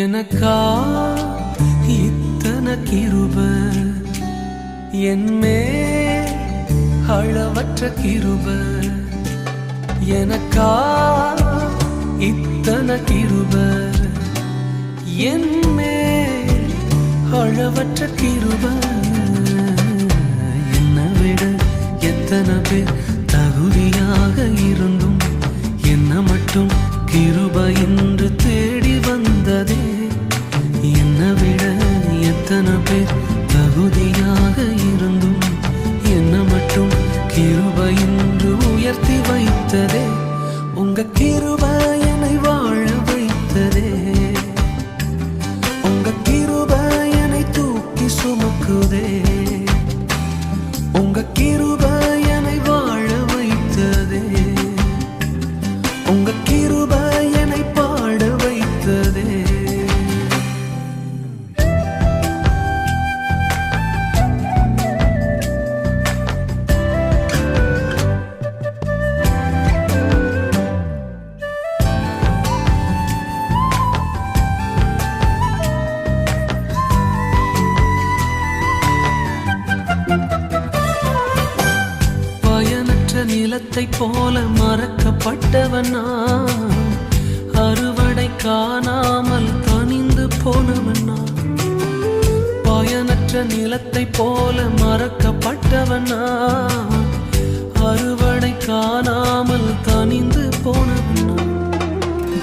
எனக்கா இத்தனை கிருபை என்மே அளவற்ற கிருபை எனக்கா இத்தனை கிருபை என்மே அளவற்ற கிருபை என்னை விட எத்தனை பேர் தகுதியாக இருந்தும் என்ன மட்டும் கிருபை என்று தேடி வந்ததே என்னை விட எத்தனை பேர் தகுதியாக இருந்தும் என்ன மட்டும் கிருபை என்று உயர்த்தி வைத்ததே உங்க கிருபை என்னை வாழ வைத்ததே உங்க கிருபை என்னை தூக்கி சுமக்குதே உங்க கிருபை என்னை வாழ வைத்ததே உங்க கிருபை என்னை பாட வைத்ததே நிலத்தை போல மறக்கப்பட்டவனா அறுவடை காணாமல் தனிந்து போனவனா பயனற்ற நிலத்தை போல மறக்கப்பட்டவனா அறுவடை காணாமல் தனிந்து போனவனா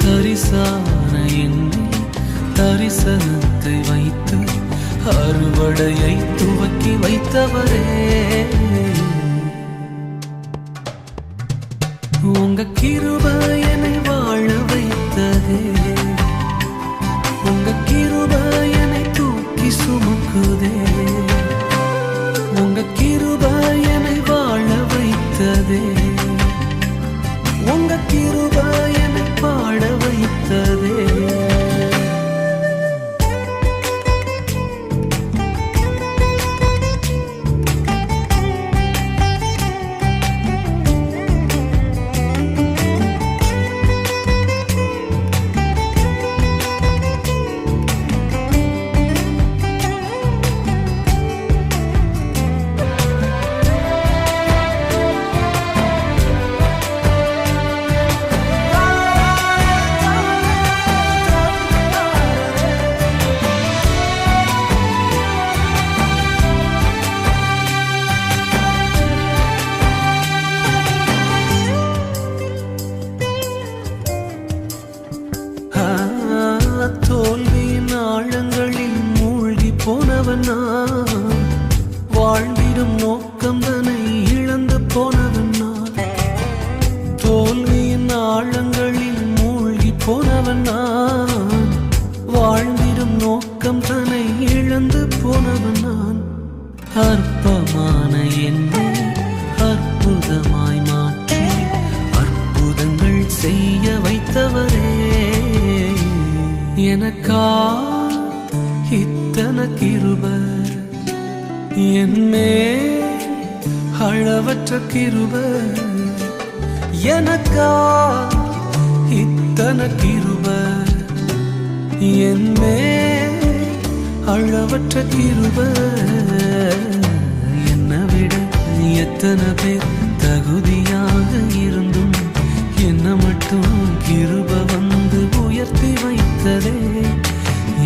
தரிசான என்னை தரிசனத்தை வைத்து அறுவடையை துவக்கி வைத்தவரே உங்க கிருபை என்னை வாழ வைத்ததே உங்க கிருபை என்னை தூக்கி சுமக்குதே உங்க கிருபை என்னை வாழ வைத்ததே உங்க கிருபை என்னை பாட வைத்ததே தோல்வியின் ஆழங்களில் மூழ்கி போனவனா வாழ்ந்திடும் நோக்கம் தன்னை இழந்து போனவனா தோல்வியின் ஆழங்களில் மூழ்கி போனவனா வாழ்ந்திடும் நோக்கம் தன்னை இழந்து போனவனான் அற்பமான என்னை அற்புதமாய் மாற்றி அற்புதங்கள் செய்ய வைத்தவரே எனக்கா இத்தனை கிருபை என்மே அளவற்ற கிருபை எனக்கா இத்தனை கிருபை என்மே அளவற்ற கிருபை என்னை விட எத்தனை பேர் தகுதியாக இருந்தும் என்ன மட்டும் கிருபை வந்து உயர்த்தி வைத்ததே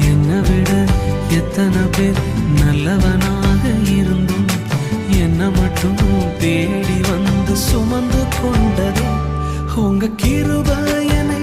என்னை விட எத்தனை பேர் நல்லவனாக இருந்தும் என்ன மட்டும் தேடி வந்து சுமந்து கொண்டதே உங்க கிருபை என்னை